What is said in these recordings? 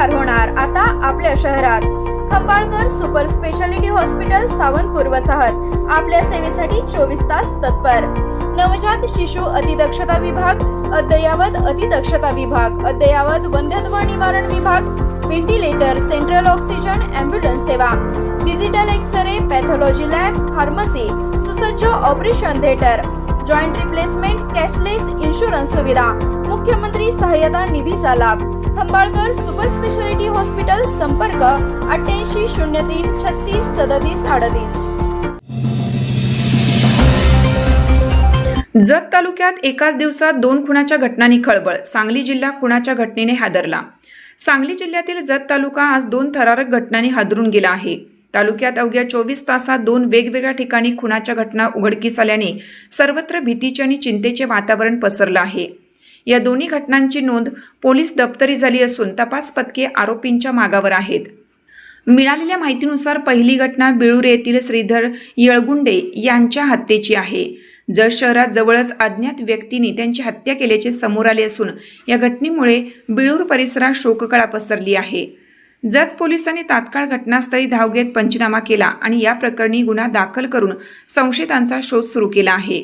उपचार होणार आता आपल्या शहरात। Khambalkar super speciality hospital Sawantpur वसाहत आपल्या सेवेसाठी 24 तास तत्पर। नवजात शिशु अतिदक्षता विभाग, अद्ययावत अतिदक्षता विभाग, अद्ययावत वंध्यत्व निवारण विभाग, व्हेंटिलेटर, सेंट्रल ऑक्सिजन, ॲम्ब्युलन्स सेवा, digital X-ray, pathology lab, pharmacy, सुसज्ज operation theatre, joint replacement, cashless insurance सुविधा, मुख्यमंत्री सहाय्यता निधीचा लाभ। खंबाळकर सुपर स्पेशालिटी हॉस्पिटल, संपर्क 88 03 36 37 38। जत तालुक्यात एकाच दिवसात 2 खुनाच्या घटनांनी खळबळ। सांगली जिल्हा खुनाच्या घटनेने हादरला। सांगली जिल्ह्यातील जत तालुका आज 2 थरारक घटनांनी हादरून गेला आहे। तालुक्यात अवघ्या 24 तासात 2 वेगवेगळ्या ठिकाणी खुनाच्या घटना उघडकीस आल्याने सर्वत्र भीतीचे आणि चिंतेचे वातावरण पसरलं आहे। या दोन्ही घटनांची नोंद पोलीस दप्तरी झाली असून तपास पथके आरोपींच्या मागावर आहेत। मिळालेल्या माहितीनुसार पहिली घटना बेळूर येथील श्रीधर येळगुंडे यांच्या हत्येची आहे। जत शहरात जवळच अज्ञात व्यक्तींनी त्यांची हत्या केल्याचे समोर आले असून या घटनेमुळे बेळूर परिसरात शोककळा पसरली आहे। जत पोलिसांनी तात्काळ घटनास्थळी धाव घेत पंचनामा केला आणि या प्रकरणी गुन्हा दाखल करून संशयितांचा शोध सुरू केला आहे।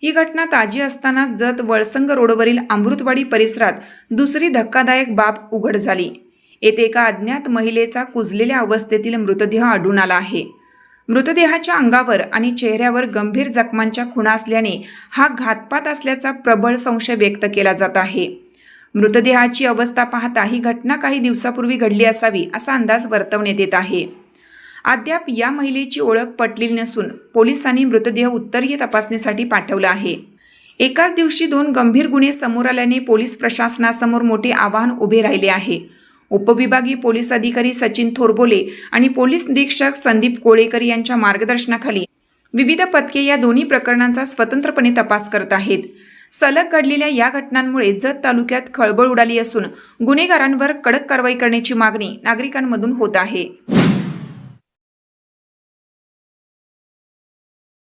ही घटना ताजी असताना जत वळसंग रोडवरील अमृतवाडी परिसरात दुसरी धक्कादायक बाब उघड झाली। येथे एका अज्ञात महिलेचा कुजलेल्या अवस्थेतील मृतदेह आढळून आला आहे। मृतदेहाच्या अंगावर आणि चेहऱ्यावर गंभीर जखमांच्या खुणा असल्याने हा घातपात असल्याचा प्रबळ संशय व्यक्त केला जात आहे। मृतदेहाची अवस्था पाहता ही घटना काही दिवसापूर्वी घडली असावी असा अंदाज वर्तवण्यात येत आहे। अद्याप या महिलेची ओळख पटलेली नसून पोलिसांनी मृतदेह उत्तरीय तपासणीसाठी पाठवला आहे। एकाच दिवशी 2 गंभीर गुन्हे समोर आल्याने पोलीस प्रशासनासमोर मोठे आव्हान उभे राहिले आहे। उपविभागीय पोलीस अधिकारी सचिन थोरबोले आणि पोलीस निरीक्षक संदीप कोळेकर यांच्या मार्गदर्शनाखाली विविध पथके या दोन्ही प्रकरणांचा स्वतंत्रपणे तपास करत आहेत। सलग घडलेल्या या घटनांमुळे जत तालुक्यात खळबळ उडाली असून गुन्हेगारांवर कडक कारवाई करण्याची मागणी नागरिकांमधून होत आहे।